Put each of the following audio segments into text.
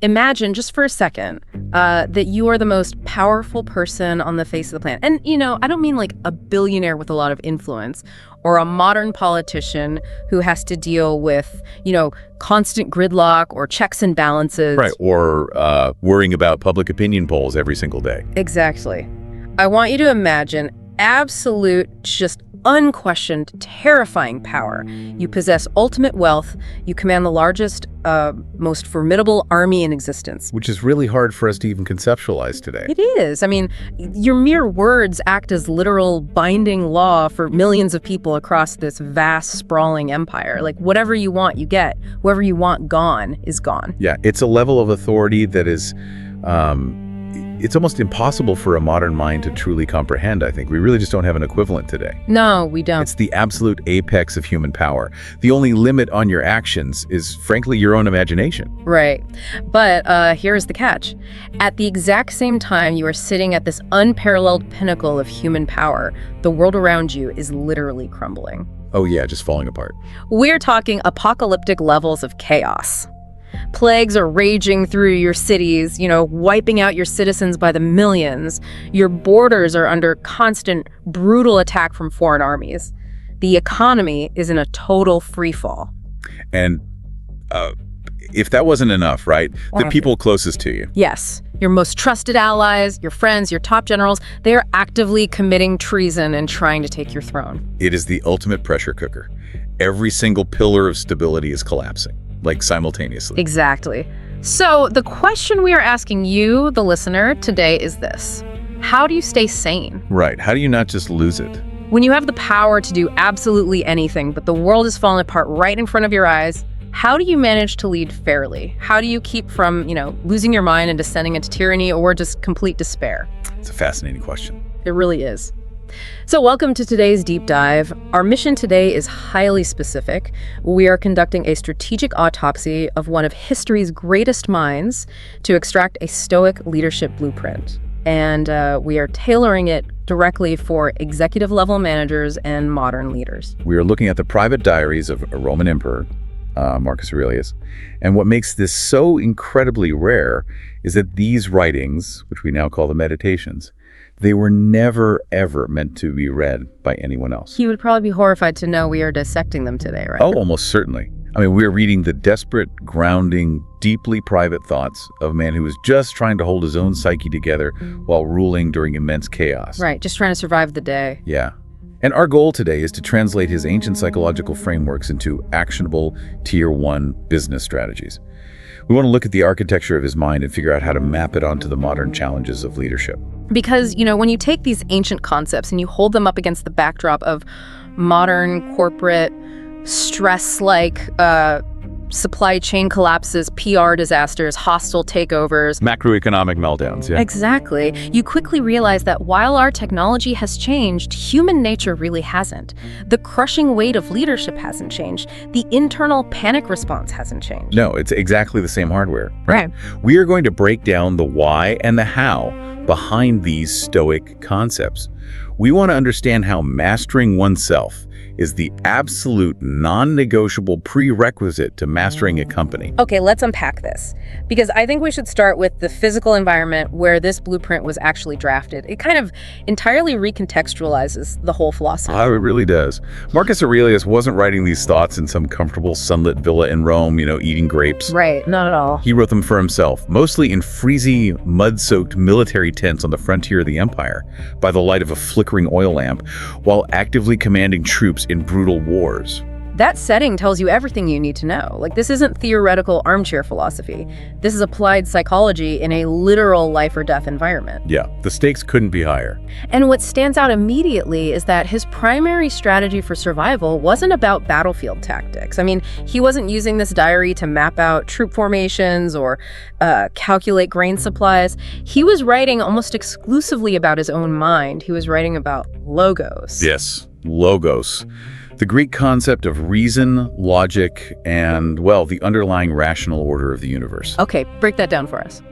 Imagine, just for a second, that you are the most powerful person on the face of the planet. And, I don't mean like a billionaire with a lot of influence or a modern politician who has to deal with, constant gridlock or checks and balances. Right, or worrying about public opinion polls every single day. Exactly. I want you to imagine absolute, just unquestioned, terrifying power. You possess ultimate wealth. You command the largest, most formidable army in existence. Which is really hard for us to even conceptualize today. It is. I mean, your mere words act as literal binding law for millions of people across this vast, sprawling empire. Like, whatever you want, you get. Whoever you want gone is gone. Yeah, it's a level of authority that is... it's almost impossible for a modern mind to truly comprehend, I think. We really just don't have an equivalent today. No, we don't. It's the absolute apex of human power. The only limit on your actions is, frankly, your own imagination. Right. But here's the catch. At the exact same time you are sitting at this unparalleled pinnacle of human power, the world around you is literally crumbling. Oh yeah, just falling apart. We're talking apocalyptic levels of chaos. Plagues are raging through your cities, wiping out your citizens by the millions. Your borders are under constant, brutal attack from foreign armies. The economy is in a total freefall. And if that wasn't enough, right? The people closest to you. Yes. Your most trusted allies, your friends, your top generals, they are actively committing treason and trying to take your throne. It is the ultimate pressure cooker. Every single pillar of stability is collapsing. Like simultaneously. Exactly. So the question we are asking you, the listener, today is this. How do you stay sane? Right. How do you not just lose it? When you have the power to do absolutely anything, but the world is falling apart right in front of your eyes, how do you manage to lead fairly? How do you keep from, losing your mind and descending into tyranny or just complete despair? It's a fascinating question. It really is. So welcome to today's deep dive. Our mission today is highly specific. We are conducting a strategic autopsy of one of history's greatest minds to extract a Stoic leadership blueprint. And we are tailoring it directly for executive level managers and modern leaders. We are looking at the private diaries of a Roman emperor, Marcus Aurelius. And what makes this so incredibly rare is that these writings, which we now call the Meditations, they were never, ever meant to be read by anyone else. He would probably be horrified to know we are dissecting them today, right? Oh, almost certainly. I mean, we're reading the desperate, grounding, deeply private thoughts of a man who was just trying to hold his own psyche together while ruling during immense chaos. Right, just trying to survive the day. Yeah. And our goal today is to translate his ancient psychological frameworks into actionable Tier 1 business strategies. We want to look at the architecture of his mind and figure out how to map it onto the modern challenges of leadership. Because, when you take these ancient concepts and you hold them up against the backdrop of modern corporate stress like supply chain collapses, PR disasters, hostile takeovers, macroeconomic meltdowns, yeah. Exactly. You quickly realize that while our technology has changed, human nature really hasn't. The crushing weight of leadership hasn't changed. The internal panic response hasn't changed. No, it's exactly the same hardware. Right. We are going to break down the why and the how behind these Stoic concepts. We want to understand how mastering oneself is the absolute non-negotiable prerequisite to mastering a company. Okay, let's unpack this. Because I think we should start with the physical environment where this blueprint was actually drafted. It kind of entirely recontextualizes the whole philosophy. Oh, it really does. Marcus Aurelius wasn't writing these thoughts in some comfortable sunlit villa in Rome, eating grapes. Right, not at all. He wrote them for himself, mostly in freezy, mud-soaked military tents on the frontier of the empire, by the light of a flickering oil lamp, while actively commanding troops in brutal wars. That setting tells you everything you need to know. Like, this isn't theoretical armchair philosophy. This is applied psychology in a literal life or death environment. Yeah, the stakes couldn't be higher. And what stands out immediately is that his primary strategy for survival wasn't about battlefield tactics. I mean, he wasn't using this diary to map out troop formations or calculate grain supplies. He was writing almost exclusively about his own mind. He was writing about logos. Yes, logos. The Greek concept of reason, logic, and, well, the underlying rational order of the universe. Okay, break that down for us.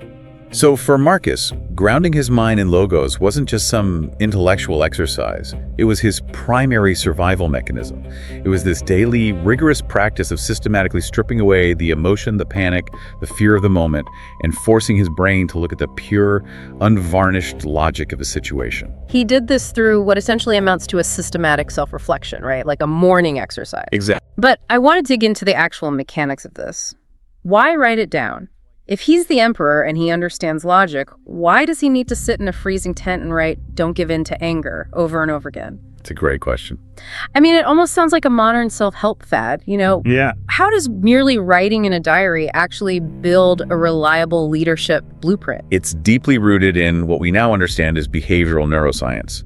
So for Marcus, grounding his mind in logos wasn't just some intellectual exercise. It was his primary survival mechanism. It was this daily, rigorous practice of systematically stripping away the emotion, the panic, the fear of the moment, and forcing his brain to look at the pure, unvarnished logic of a situation. He did this through what essentially amounts to a systematic self-reflection, right? Like a morning exercise. Exactly. But I want to dig into the actual mechanics of this. Why write it down? If he's the emperor and he understands logic, why does he need to sit in a freezing tent and write, "Don't give in to anger," over and over again? It's a great question. I mean, it almost sounds like a modern self-help fad, you know? Yeah. How does merely writing in a diary actually build a reliable leadership blueprint? It's deeply rooted in what we now understand as behavioral neuroscience.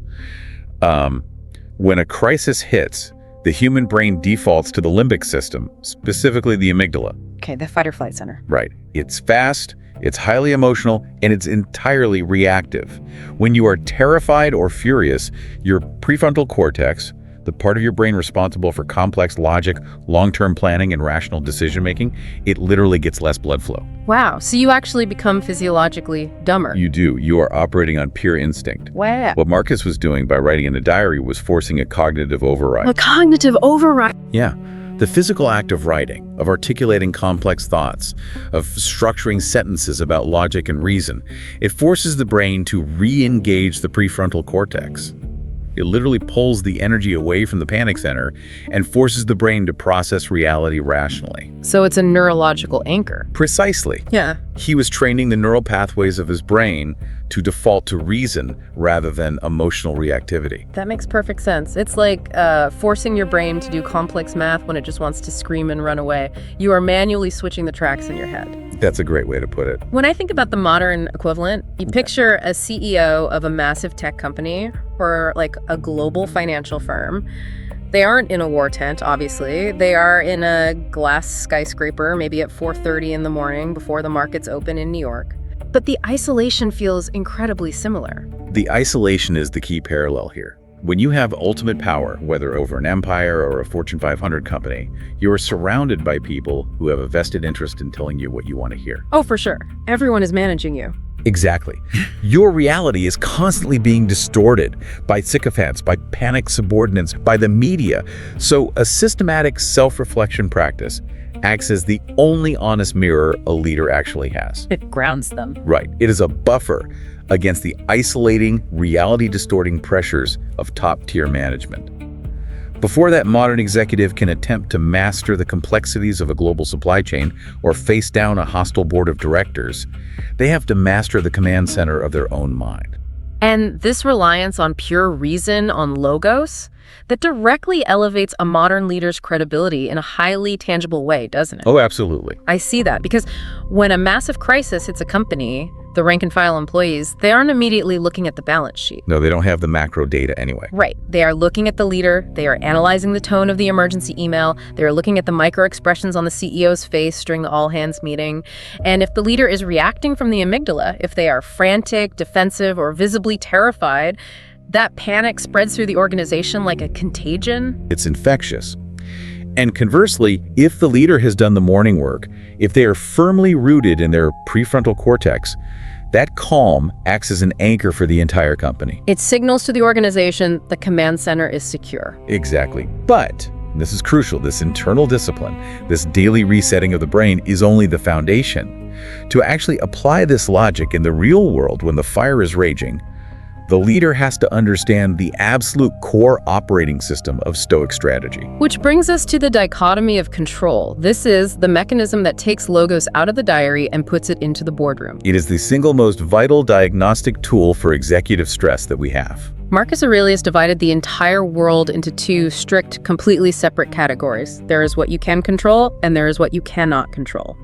When a crisis hits, the human brain defaults to the limbic system, specifically the amygdala. Okay, the fight or flight center. Right. It's fast, it's highly emotional, and it's entirely reactive. When you are terrified or furious, your prefrontal cortex, the part of your brain responsible for complex logic, long-term planning, and rational decision-making, it literally gets less blood flow. Wow, so you actually become physiologically dumber. You do. You are operating on pure instinct. Wow. What Marcus was doing by writing in a diary was forcing a cognitive override. A cognitive override. Yeah. The physical act of writing, of articulating complex thoughts, of structuring sentences about logic and reason, it forces the brain to re-engage the prefrontal cortex. It literally pulls the energy away from the panic center and forces the brain to process reality rationally. So it's a neurological anchor. Precisely. Yeah. He was training the neural pathways of his brain to default to reason rather than emotional reactivity. That makes perfect sense. It's like forcing your brain to do complex math when it just wants to scream and run away. You are manually switching the tracks in your head. That's a great way to put it. When I think about the modern equivalent, you picture a CEO of a massive tech company or like a global financial firm. They aren't in a war tent, obviously. They are in a glass skyscraper, maybe at 4:30 in the morning before the markets open in New York. But the isolation feels incredibly similar. The isolation is the key parallel here. When you have ultimate power, whether over an empire or a Fortune 500 company, you are surrounded by people who have a vested interest in telling you what you want to hear. Oh, for sure. Everyone is managing you. Exactly. Your reality is constantly being distorted by sycophants, by panicked subordinates, by the media. So a systematic self-reflection practice acts as the only honest mirror a leader actually has. It grounds them. Right. It is a buffer against the isolating, reality-distorting pressures of top-tier management. Before that modern executive can attempt to master the complexities of a global supply chain or face down a hostile board of directors, they have to master the command center of their own mind. And this reliance on pure reason, on logos, that directly elevates a modern leader's credibility in a highly tangible way, doesn't it? Oh, absolutely. I see that because when a massive crisis hits a company, the rank and file employees, they aren't immediately looking at the balance sheet. No, they don't have the macro data anyway. Right. They are looking at the leader. They are analyzing the tone of the emergency email. They are looking at the micro expressions on the CEO's face during the all-hands meeting. And if the leader is reacting from the amygdala, if they are frantic, defensive, or visibly terrified, that panic spreads through the organization like a contagion. It's infectious. And conversely, if the leader has done the morning work, if they are firmly rooted in their prefrontal cortex, that calm acts as an anchor for the entire company. It signals to the organization the command center is secure. Exactly. But, and this is crucial, this internal discipline, this daily resetting of the brain is only the foundation. To actually apply this logic in the real world when the fire is raging, the leader has to understand the absolute core operating system of Stoic strategy. Which brings us to the dichotomy of control. This is the mechanism that takes logos out of the diary and puts it into the boardroom. It is the single most vital diagnostic tool for executive stress that we have. Marcus Aurelius divided the entire world into two strict, completely separate categories. There is what you can control, and there is what you cannot control.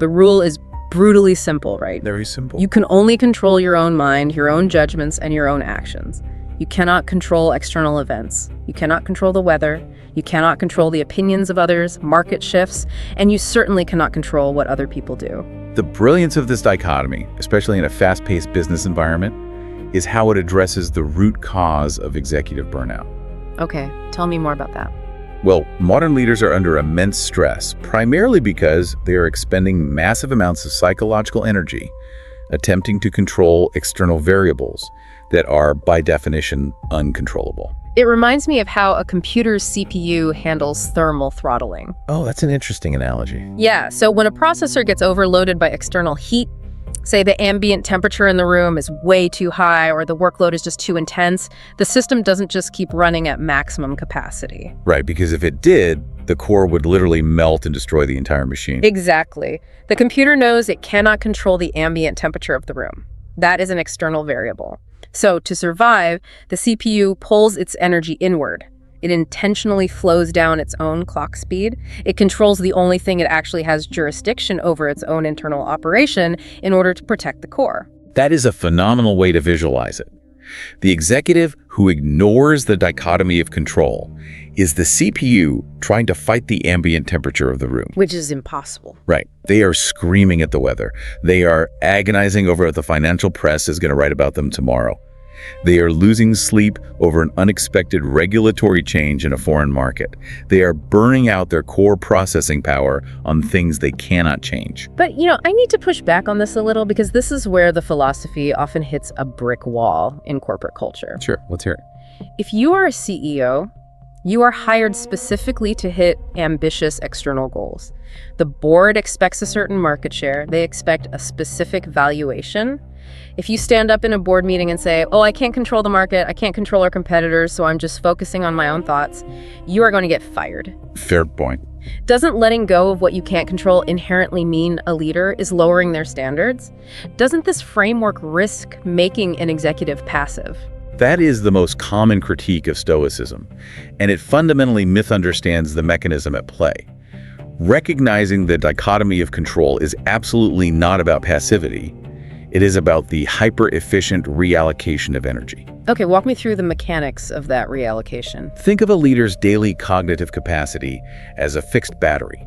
The rule is brutally simple, right? Very simple. You can only control your own mind, your own judgments, and your own actions. You cannot control external events. You cannot control the weather. You cannot control the opinions of others, market shifts, and you certainly cannot control what other people do. The brilliance of this dichotomy, especially in a fast-paced business environment, is how it addresses the root cause of executive burnout. Okay, tell me more about that. Well, modern leaders are under immense stress, primarily because they are expending massive amounts of psychological energy attempting to control external variables that are, by definition, uncontrollable. It reminds me of how a computer's CPU handles thermal throttling. Oh, that's an interesting analogy. Yeah, so when a processor gets overloaded by external heat, say the ambient temperature in the room is way too high or the workload is just too intense, the system doesn't just keep running at maximum capacity. Right, because if it did, the core would literally melt and destroy the entire machine. Exactly. The computer knows it cannot control the ambient temperature of the room. That is an external variable. So to survive, the CPU pulls its energy inward. It intentionally slows down its own clock speed. It controls the only thing it actually has jurisdiction over, its own internal operation, in order to protect the core. That is a phenomenal way to visualize it. The executive who ignores the dichotomy of control is the CPU trying to fight the ambient temperature of the room. Which is impossible. Right. They are screaming at the weather. They are agonizing over what the financial press is going to write about them tomorrow. They are losing sleep over an unexpected regulatory change in a foreign market. They are burning out their core processing power on things they cannot change. But, I need to push back on this a little because this is where the philosophy often hits a brick wall in corporate culture. Sure, let's hear it. If you are a CEO, you are hired specifically to hit ambitious external goals. The board expects a certain market share. They expect a specific valuation. If you stand up in a board meeting and say, I can't control the market, I can't control our competitors, so I'm just focusing on my own thoughts, you are going to get fired. Fair point. Doesn't letting go of what you can't control inherently mean a leader is lowering their standards? Doesn't this framework risk making an executive passive? That is the most common critique of Stoicism, and it fundamentally misunderstands the mechanism at play. Recognizing the dichotomy of control is absolutely not about passivity. It is about the hyper-efficient reallocation of energy. Okay, walk me through the mechanics of that reallocation. Think of a leader's daily cognitive capacity as a fixed battery.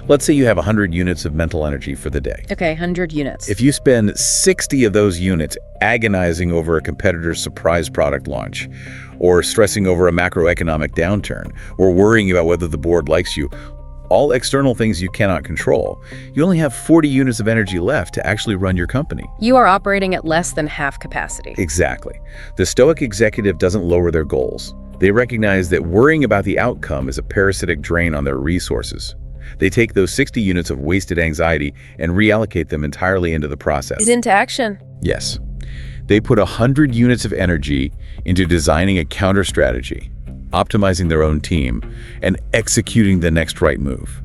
Let's say you have 100 units of mental energy for the day. Okay, 100 units. If you spend 60 of those units agonizing over a competitor's surprise product launch, or stressing over a macroeconomic downturn, or worrying about whether the board likes you, all external things you cannot control, you only have 40 units of energy left to actually run your company. You are operating at less than half capacity. Exactly. The Stoic executive doesn't lower their goals. They recognize that worrying about the outcome is a parasitic drain on their resources. They take those 60 units of wasted anxiety and reallocate them entirely into the process. Into action. Yes. They put 100 units of energy into designing a counter strategy, optimizing their own team, and executing the next right move.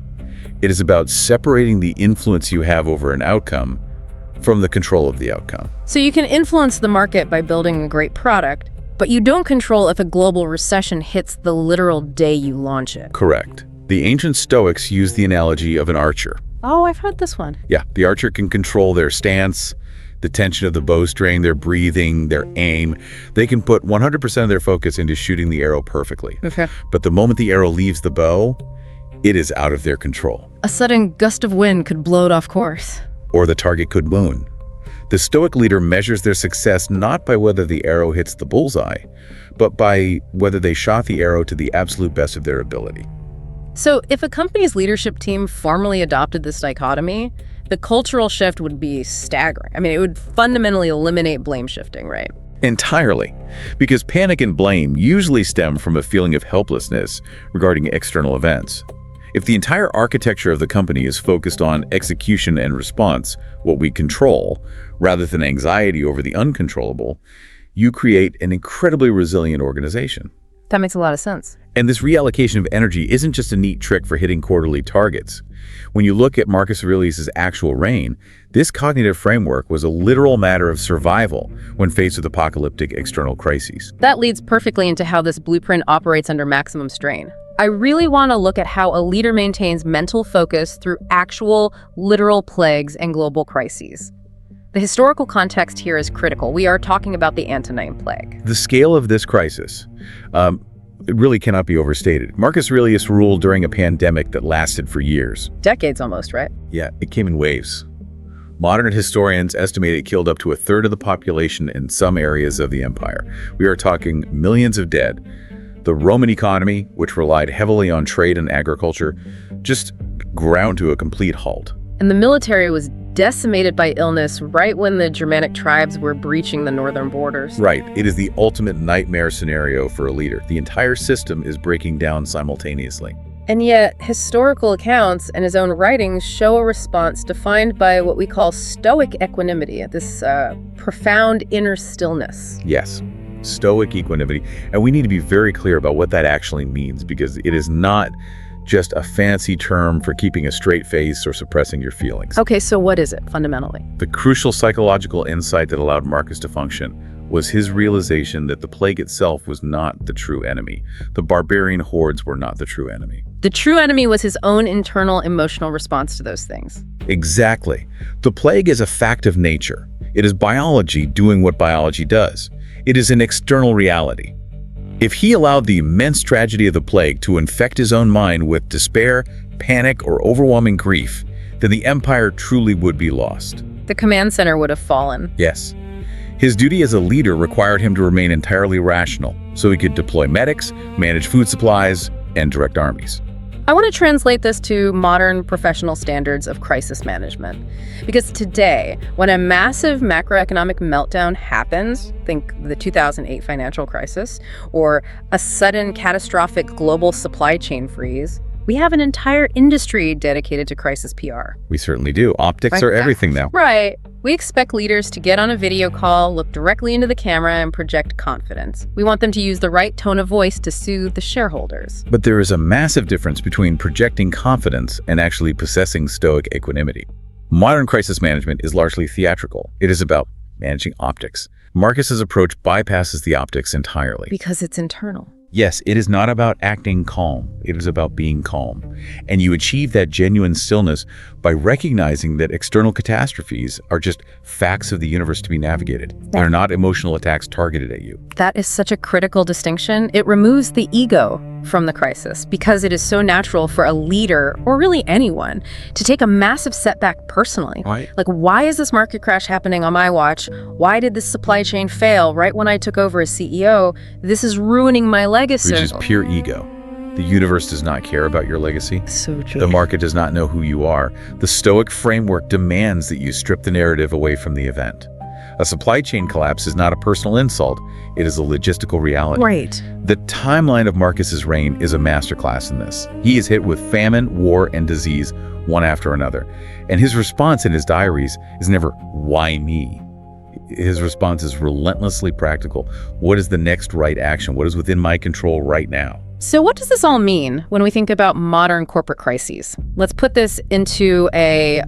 It is about separating the influence you have over an outcome from the control of the outcome. So you can influence the market by building a great product, but you don't control if a global recession hits the literal day you launch it. Correct. The ancient Stoics used the analogy of an archer. Oh, I've heard this one. Yeah, the archer can control their stance, the tension of the bowstring, their breathing, their aim. They can put 100% of their focus into shooting the arrow perfectly. Okay. But the moment the arrow leaves the bow, it is out of their control. A sudden gust of wind could blow it off course. Or the target could wound. The Stoic leader measures their success not by whether the arrow hits the bullseye, but by whether they shot the arrow to the absolute best of their ability. So if a company's leadership team formally adopted this dichotomy, the cultural shift would be staggering. I mean, it would fundamentally eliminate blame shifting, right? Entirely. Because panic and blame usually stem from a feeling of helplessness regarding external events. If the entire architecture of the company is focused on execution and response, what we control, rather than anxiety over the uncontrollable, you create an incredibly resilient organization. That makes a lot of sense. And this reallocation of energy isn't just a neat trick for hitting quarterly targets. When you look at Marcus Aurelius' actual reign, this cognitive framework was a literal matter of survival when faced with apocalyptic external crises. That leads perfectly into how this blueprint operates under maximum strain. I really want to look at how a leader maintains mental focus through actual, literal plagues and global crises. The historical context here is critical. We are talking about the Antonine Plague. The scale of this crisis, it really cannot be overstated. Marcus Aurelius ruled during a pandemic that lasted for years. Decades almost, right? Yeah, it came in waves. Modern historians estimate it killed up to a third of the population in some areas of the empire. We are talking millions of dead. The Roman economy, which relied heavily on trade and agriculture, just ground to a complete halt. And the military was decimated by illness right when the Germanic tribes were breaching the northern borders. Right. It is the ultimate nightmare scenario for a leader. The entire system is breaking down simultaneously. And yet, historical accounts and his own writings show a response defined by what we call Stoic equanimity, this profound inner stillness. Yes, Stoic equanimity. And we need to be very clear about what that actually means, because it is not just a fancy term for keeping a straight face or suppressing your feelings. Okay, so what is it, fundamentally? The crucial psychological insight that allowed Marcus to function was his realization that the plague itself was not the true enemy. The barbarian hordes were not the true enemy. The true enemy was his own internal emotional response to those things. Exactly. The plague is a fact of nature. It is biology doing what biology does. It is an external reality. If he allowed the immense tragedy of the plague to infect his own mind with despair, panic, or overwhelming grief, then the empire truly would be lost. The command center would have fallen. Yes. His duty as a leader required him to remain entirely rational, so he could deploy medics, manage food supplies, and direct armies. I want to translate this to modern professional standards of crisis management. Because today, when a massive macroeconomic meltdown happens, think the 2008 financial crisis, or a sudden catastrophic global supply chain freeze, we have an entire industry dedicated to crisis PR. We certainly do. Optics are everything now. Right. We expect leaders to get on a video call, look directly into the camera, and project confidence. We want them to use the right tone of voice to soothe the shareholders. But there is a massive difference between projecting confidence and actually possessing Stoic equanimity. Modern crisis management is largely theatrical. It is about managing optics. Marcus's approach bypasses the optics entirely. Because it's internal. Yes, it is not about acting calm. It is about being calm. And you achieve that genuine stillness by recognizing that external catastrophes are just facts of the universe to be navigated. They're not emotional attacks targeted at you. That is such a critical distinction. It removes the ego from the crisis because it is so natural for a leader, or really anyone, to take a massive setback personally. Right. Like, why is this market crash happening on my watch? Why did this supply chain fail right when I took over as CEO? This is ruining my legacy. Which is pure ego. The universe does not care about your legacy. So true. The market does not know who you are. The Stoic framework demands that you strip the narrative away from the event. A supply chain collapse is not a personal insult. It is a logistical reality. Right. The timeline of Marcus's reign is a masterclass in this. He is hit with famine, war, and disease, one after another. And his response in his diaries is never, "Why me?" His response is relentlessly practical. What is the next right action? What is within my control right now? So what does this all mean when we think about modern corporate crises? Let's put this into a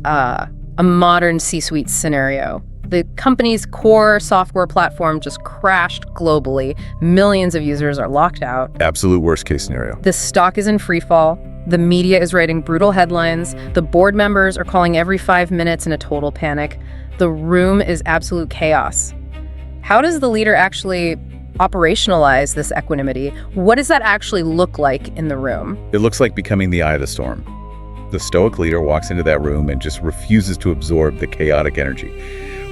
modern C-suite scenario. The company's core software platform just crashed globally. Millions of users are locked out. Absolute worst case scenario. The stock is in free fall. The media is writing brutal headlines. The board members are calling every 5 minutes in a total panic. The room is absolute chaos. How does the leader actually operationalize this equanimity? What does that actually look like in the room? It looks like becoming the eye of the storm. The Stoic leader walks into that room and just refuses to absorb the chaotic energy.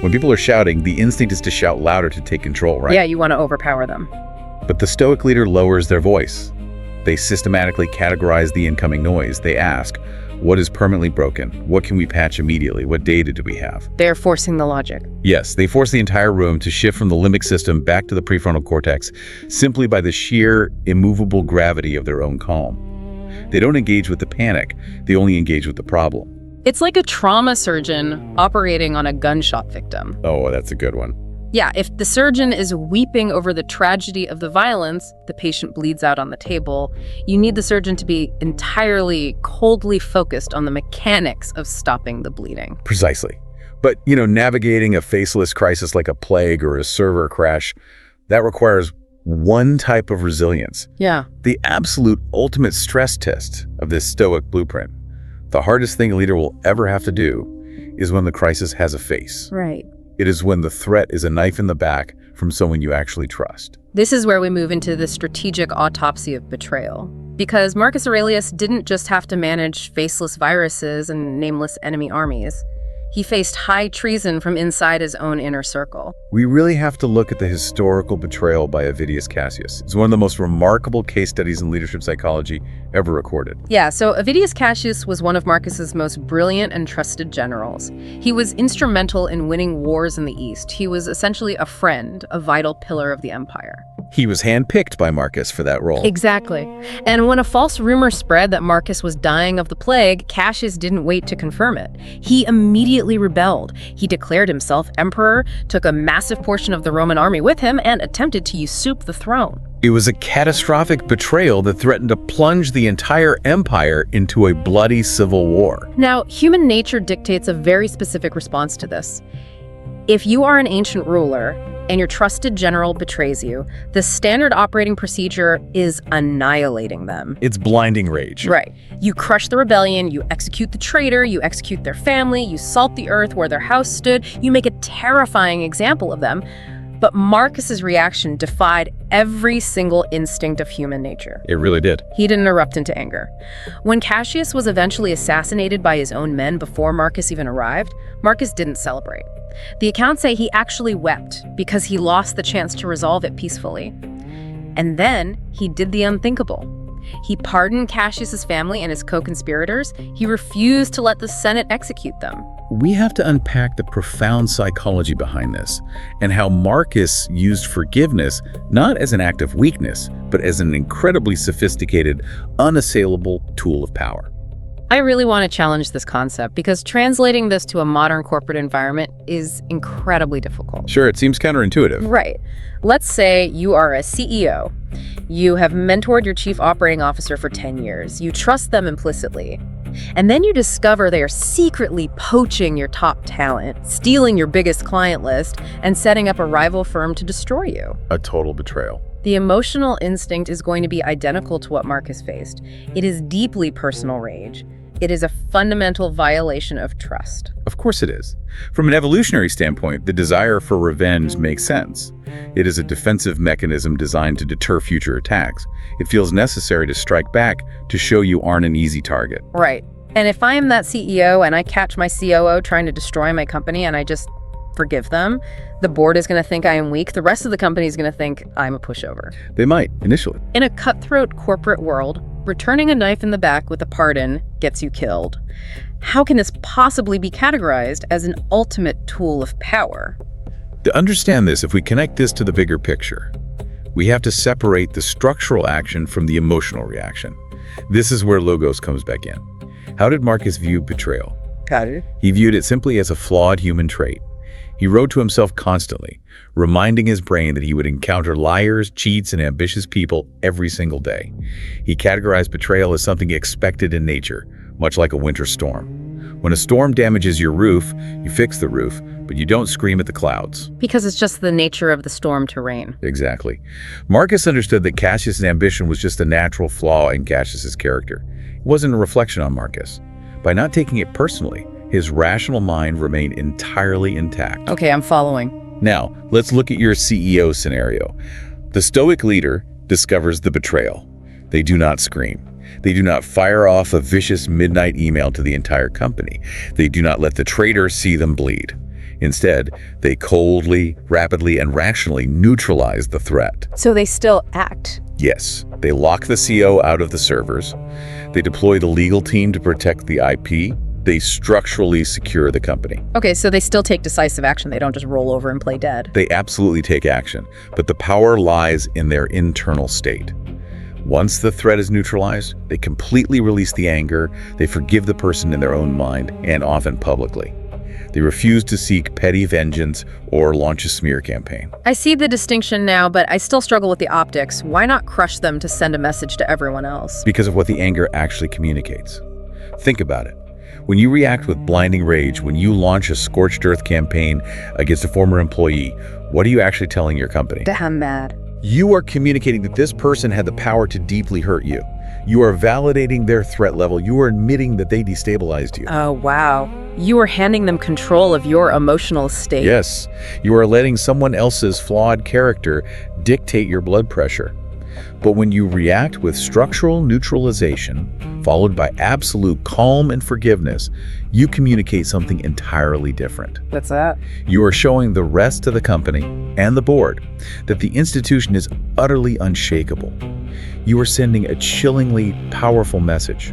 When people are shouting, the instinct is to shout louder to take control, right? Yeah, you want to overpower them. But the Stoic leader lowers their voice. They systematically categorize the incoming noise. They ask, what is permanently broken? What can we patch immediately? What data do we have? They're forcing the logic. Yes, they force the entire room to shift from the limbic system back to the prefrontal cortex simply by the sheer, immovable gravity of their own calm. They don't engage with the panic. They only engage with the problem. It's like a trauma surgeon operating on a gunshot victim. Oh, that's a good one. Yeah, if the surgeon is weeping over the tragedy of the violence, the patient bleeds out on the table, you need the surgeon to be entirely coldly focused on the mechanics of stopping the bleeding. Precisely. But, navigating a faceless crisis like a plague or a server crash, that requires one type of resilience. Yeah. The absolute ultimate stress test of this Stoic blueprint. The hardest thing a leader will ever have to do is when the crisis has a face. Right. It is when the threat is a knife in the back from someone you actually trust. This is where we move into the strategic autopsy of betrayal. Because Marcus Aurelius didn't just have to manage faceless viruses and nameless enemy armies. He faced high treason from inside his own inner circle. We really have to look at the historical betrayal by Avidius Cassius. It's one of the most remarkable case studies in leadership psychology ever recorded. Yeah, so Avidius Cassius was one of Marcus's most brilliant and trusted generals. He was instrumental in winning wars in the East. He was essentially a friend, a vital pillar of the empire. He was handpicked by Marcus for that role. Exactly. And when a false rumor spread that Marcus was dying of the plague, Cassius didn't wait to confirm it. He immediately rebelled. He declared himself emperor, took a massive portion of the Roman army with him, and attempted to usurp the throne. It was a catastrophic betrayal that threatened to plunge the entire empire into a bloody civil war. Now, human nature dictates a very specific response to this. If you are an ancient ruler and your trusted general betrays you, the standard operating procedure is annihilating them. It's blinding rage. Right. You crush the rebellion, you execute the traitor, you execute their family, you salt the earth where their house stood, you make a terrifying example of them. But Marcus's reaction defied every single instinct of human nature. It really did. He didn't erupt into anger. When Cassius was eventually assassinated by his own men before Marcus even arrived, Marcus didn't celebrate. The accounts say he actually wept because he lost the chance to resolve it peacefully. And then he did the unthinkable. He pardoned Cassius's family and his co-conspirators. He refused to let the Senate execute them. We have to unpack the profound psychology behind this and how Marcus used forgiveness not as an act of weakness, but as an incredibly sophisticated, unassailable tool of power. I really want to challenge this concept because translating this to a modern corporate environment is incredibly difficult. Sure, it seems counterintuitive. Right. Let's say you are a CEO. You have mentored your chief operating officer for 10 years. You trust them implicitly. And then you discover they are secretly poaching your top talent, stealing your biggest client list, and setting up a rival firm to destroy you. A total betrayal. The emotional instinct is going to be identical to what Marcus faced. It is deeply personal rage. It is a fundamental violation of trust. Of course it is. From an evolutionary standpoint, the desire for revenge makes sense. It is a defensive mechanism designed to deter future attacks. It feels necessary to strike back to show you aren't an easy target. Right. And if I am that CEO and I catch my COO trying to destroy my company and I just forgive them, the board is going to think I am weak. The rest of the company is going to think I'm a pushover. They might, initially. In a cutthroat corporate world, returning a knife in the back with a pardon gets you killed. How can this possibly be categorized as an ultimate tool of power? To understand this, if we connect this to the bigger picture, we have to separate the structural action from the emotional reaction. This is where logos comes back in. How did Marcus view betrayal? Got it. He viewed it simply as a flawed human trait. He wrote to himself constantly, reminding his brain that he would encounter liars, cheats, and ambitious people every single day. He categorized betrayal as something expected in nature, much like a winter storm. When a storm damages your roof, you fix the roof, but you don't scream at the clouds. Because it's just the nature of the storm to rain. Exactly. Marcus understood that Cassius's ambition was just a natural flaw in Cassius's character. It wasn't a reflection on Marcus. By not taking it personally, his rational mind remained entirely intact. Okay, I'm following. Now, let's look at your CEO scenario. The Stoic leader discovers the betrayal. They do not scream. They do not fire off a vicious midnight email to the entire company. They do not let the traitor see them bleed. Instead, they coldly, rapidly, and rationally neutralize the threat. So they still act. Yes, they lock the CO out of the servers. They deploy the legal team to protect the IP. They structurally secure the company. Okay, so they still take decisive action. They don't just roll over and play dead. They absolutely take action, but the power lies in their internal state. Once the threat is neutralized, they completely release the anger. They forgive the person in their own mind, and often publicly. They refuse to seek petty vengeance or launch a smear campaign. I see the distinction now, but I still struggle with the optics. Why not crush them to send a message to everyone else? Because of what the anger actually communicates. Think about it. When you react with blinding rage, when you launch a scorched earth campaign against a former employee, what are you actually telling your company? I'm mad. You are communicating that this person had the power to deeply hurt you. You are validating their threat level. You are admitting that they destabilized you. Oh, wow. You are handing them control of your emotional state. Yes, you are letting someone else's flawed character dictate your blood pressure. But when you react with structural neutralization, followed by absolute calm and forgiveness, you communicate something entirely different. What's that? You are showing the rest of the company and the board that the institution is utterly unshakable. You are sending a chillingly powerful message.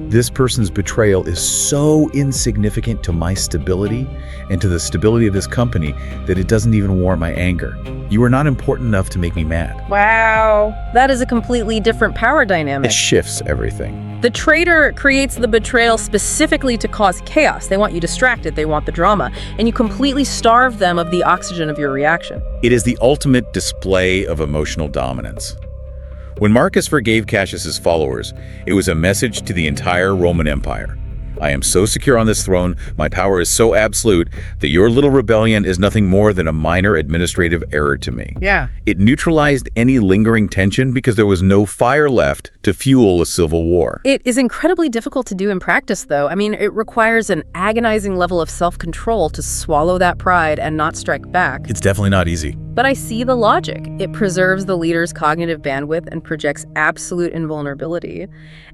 This person's betrayal is so insignificant to my stability and to the stability of this company that it doesn't even warrant my anger. You are not important enough to make me mad. Wow. That is a completely different power It dynamic. shifts everything. The traitor creates the betrayal specifically to cause chaos. They want you distracted, they want the drama, and you completely starve them of the oxygen of your reaction. It is the ultimate display of emotional dominance. When Marcus forgave Cassius's followers, it was a message to the entire Roman Empire. I am so secure on this throne, my power is so absolute, that your little rebellion is nothing more than a minor administrative error to me. Yeah. It neutralized any lingering tension because there was no fire left to fuel a civil war. It is incredibly difficult to do in practice, though. I mean, it requires an agonizing level of self-control to swallow that pride and not strike back. It's definitely not easy. But I see the logic. It preserves the leader's cognitive bandwidth and projects absolute invulnerability.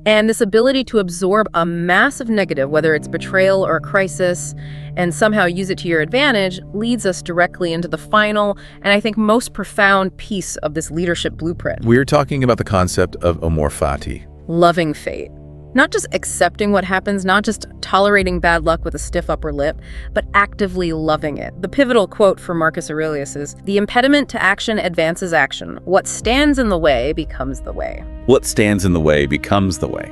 And this ability to absorb a massive negative, whether it's betrayal or a crisis, and somehow use it to your advantage, leads us directly into the final, and I think most profound piece of this leadership blueprint. We're talking about the concept of Amor Fati. Loving fate. Not just accepting what happens, not just tolerating bad luck with a stiff upper lip, but actively loving it. The pivotal quote from Marcus Aurelius is, "The impediment to action advances action. What stands in the way becomes the way." What stands in the way becomes the way.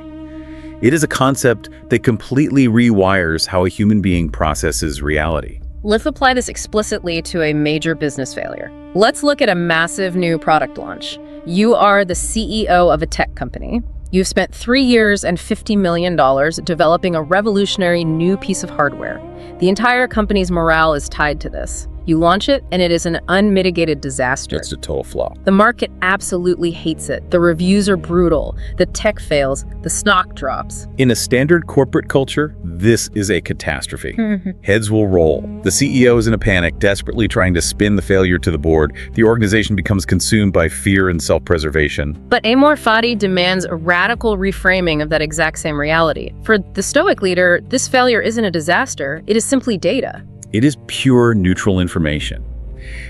It is a concept that completely rewires how a human being processes reality. Let's apply this explicitly to a major business failure. Let's look at a massive new product launch. You are the CEO of a tech company. You've spent 3 years and $50 million developing a revolutionary new piece of hardware. The entire company's morale is tied to this. You launch it, and it is an unmitigated disaster. It's a total flop. The market absolutely hates it. The reviews are brutal. The tech fails. The stock drops. In a standard corporate culture, this is a catastrophe. Heads will roll. The CEO is in a panic, desperately trying to spin the failure to the board. The organization becomes consumed by fear and self-preservation. But Amor Fati demands a radical reframing of that exact same reality. For the Stoic leader, this failure isn't a disaster. It is simply data. It is pure neutral information.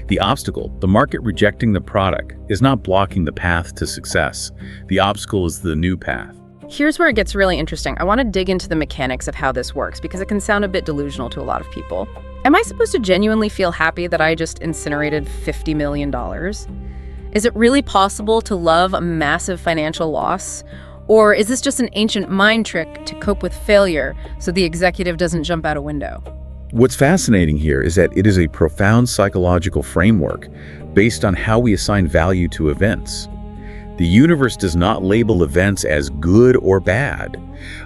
The obstacle, the market rejecting the product, is not blocking the path to success. The obstacle is the new path. Here's where it gets really interesting. I want to dig into the mechanics of how this works because it can sound a bit delusional to a lot of people. Am I supposed to genuinely feel happy that I just incinerated $50 million? Is it really possible to love a massive financial loss? Or is this just an ancient mind trick to cope with failure so the executive doesn't jump out a window? What's fascinating here is that it is a profound psychological framework based on how we assign value to events. The universe does not label events as good or bad.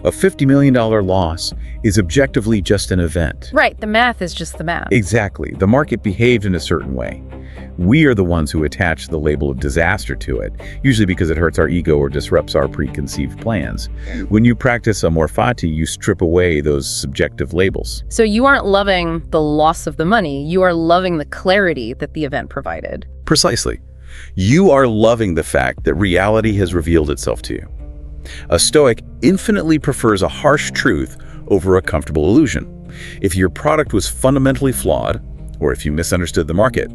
A $50 million loss is objectively just an event. Right, the math is just the math. Exactly. The market behaved in a certain way. We are the ones who attach the label of disaster to it, usually because it hurts our ego or disrupts our preconceived plans. When you practice Amor Fati, you strip away those subjective labels. So you aren't loving the loss of the money, you are loving the clarity that the event provided. Precisely. You are loving the fact that reality has revealed itself to you. A Stoic infinitely prefers a harsh truth over a comfortable illusion. If your product was fundamentally flawed, or if you misunderstood the market,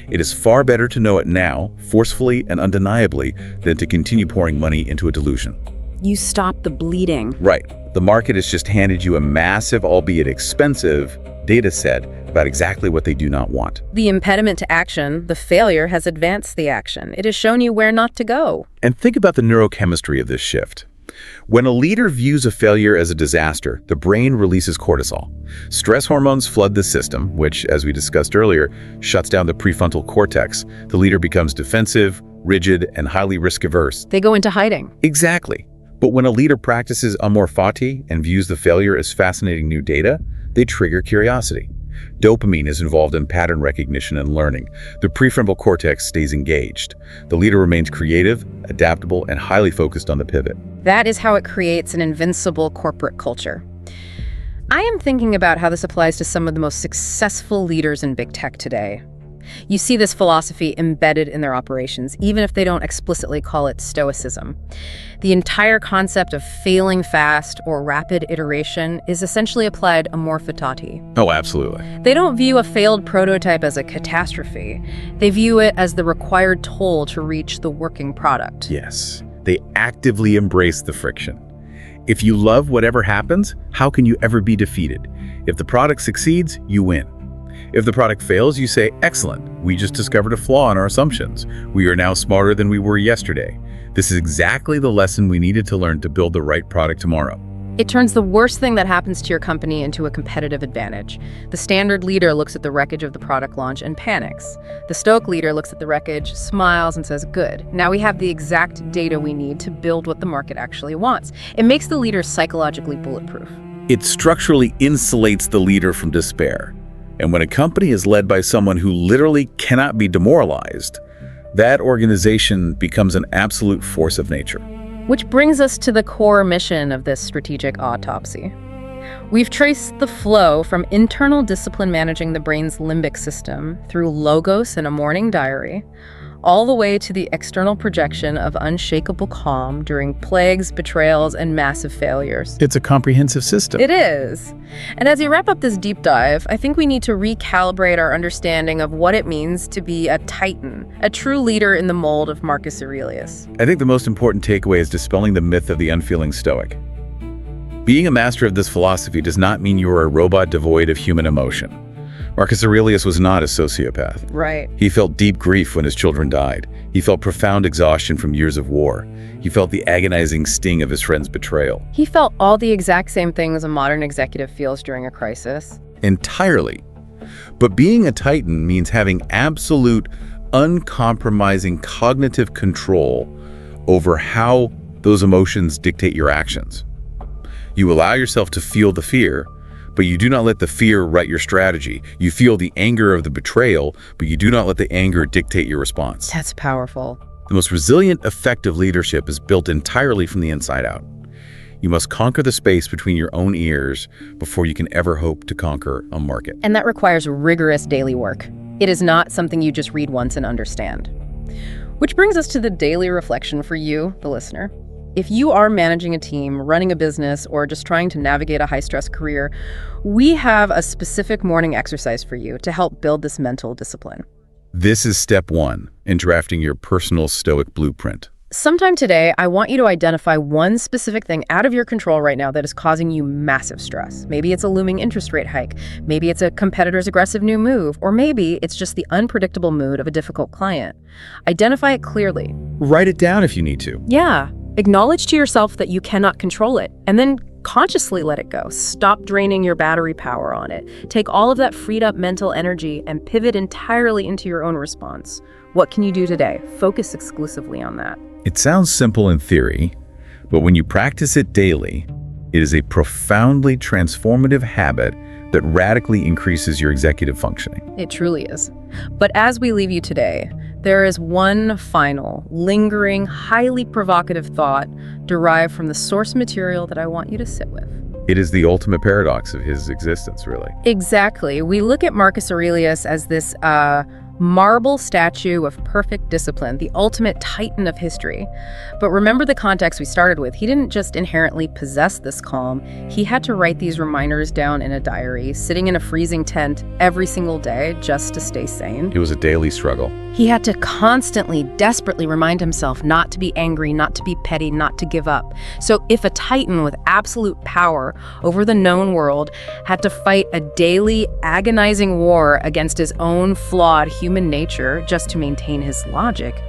it is far better to know it now, forcefully and undeniably, than to continue pouring money into a delusion. You stop the bleeding. Right. The market has just handed you a massive, albeit expensive, data set about exactly what they do not want. The impediment to action, the failure, has advanced the action. It has shown you where not to go. And think about the neurochemistry of this shift. When a leader views a failure as a disaster, the brain releases cortisol. Stress hormones flood the system, which, as we discussed earlier, shuts down the prefrontal cortex. The leader becomes defensive, rigid, and highly risk-averse. They go into hiding. Exactly. But when a leader practices Amor Fati and views the failure as fascinating new data, they trigger curiosity. Dopamine is involved in pattern recognition and learning. The prefrontal cortex stays engaged. The leader remains creative, adaptable, and highly focused on the pivot. That is how it creates an invincible corporate culture. I am thinking about how this applies to some of the most successful leaders in big tech today. You see this philosophy embedded in their operations, even if they don't explicitly call it Stoicism. The entire concept of failing fast or rapid iteration is essentially applied Amor Fati. Oh, absolutely. They don't view a failed prototype as a catastrophe. They view it as the required toll to reach the working product. Yes, they actively embrace the friction. If you love whatever happens, how can you ever be defeated? If the product succeeds, you win. If the product fails, you say, excellent, we just discovered a flaw in our assumptions. We are now smarter than we were yesterday. This is exactly the lesson we needed to learn to build the right product tomorrow. It turns the worst thing that happens to your company into a competitive advantage. The standard leader looks at the wreckage of the product launch and panics. The Stoic leader looks at the wreckage, smiles, and says, good, now we have the exact data we need to build what the market actually wants. It makes the leader psychologically bulletproof. It structurally insulates the leader from despair. And when a company is led by someone who literally cannot be demoralized, that organization becomes an absolute force of nature. Which brings us to the core mission of this strategic autopsy. We've traced the flow from internal discipline managing the brain's limbic system through logos in a morning diary, all the way to the external projection of unshakable calm during plagues, betrayals, and massive failures. It's a comprehensive system. It is. And as we wrap up this deep dive, I think we need to recalibrate our understanding of what it means to be a Titan, a true leader in the mold of Marcus Aurelius. I think the most important takeaway is dispelling the myth of the unfeeling Stoic. Being a master of this philosophy does not mean you are a robot devoid of human emotion. Marcus Aurelius was not a sociopath. Right. He felt deep grief when his children died. He felt profound exhaustion from years of war. He felt the agonizing sting of his friend's betrayal. He felt all the exact same things a modern executive feels during a crisis. Entirely. But being a Titan means having absolute, uncompromising cognitive control over how those emotions dictate your actions. You allow yourself to feel the fear, but you do not let the fear write your strategy. You feel the anger of the betrayal, but you do not let the anger dictate your response. That's powerful. The most resilient, effective leadership is built entirely from the inside out. You must conquer the space between your own ears before you can ever hope to conquer a market. And that requires rigorous daily work. It is not something you just read once and understand. Which brings us to the daily reflection for you, the listener. If you are managing a team, running a business, or just trying to navigate a high-stress career, we have a specific morning exercise for you to help build this mental discipline. This is step 1 in drafting your personal Stoic Blueprint. Sometime today, I want you to identify one specific thing out of your control right now that is causing you massive stress. Maybe it's a looming interest rate hike. Maybe it's a competitor's aggressive new move. Or maybe it's just the unpredictable mood of a difficult client. Identify it clearly. Write it down if you need to. Yeah. Acknowledge to yourself that you cannot control it, and then consciously let it go. Stop draining your battery power on it. Take all of that freed up mental energy and pivot entirely into your own response. What can you do today? Focus exclusively on that. It sounds simple in theory, but when you practice it daily, it is a profoundly transformative habit that radically increases your executive functioning. It truly is. But as we leave you today, there is one final, lingering, highly provocative thought derived from the source material that I want you to sit with. It is the ultimate paradox of his existence, really. Exactly. We look at Marcus Aurelius as this marble statue of perfect discipline, the ultimate titan of history. But remember the context we started with. He didn't just inherently possess this calm. He had to write these reminders down in a diary, sitting in a freezing tent every single day just to stay sane. It was a daily struggle. He had to constantly, desperately remind himself not to be angry, not to be petty, not to give up. So if a titan with absolute power over the known world had to fight a daily, agonizing war against his own flawed human nature just to maintain his logic,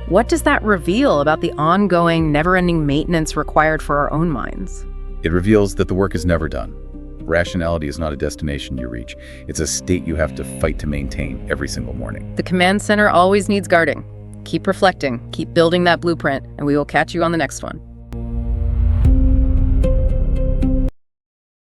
what does that reveal about the ongoing, never-ending maintenance required for our own minds? It reveals that the work is never done. Rationality is not a destination you reach. It's a state you have to fight to maintain every single morning. The command center always needs guarding. Keep reflecting, keep building that blueprint, and we will catch you on the next one.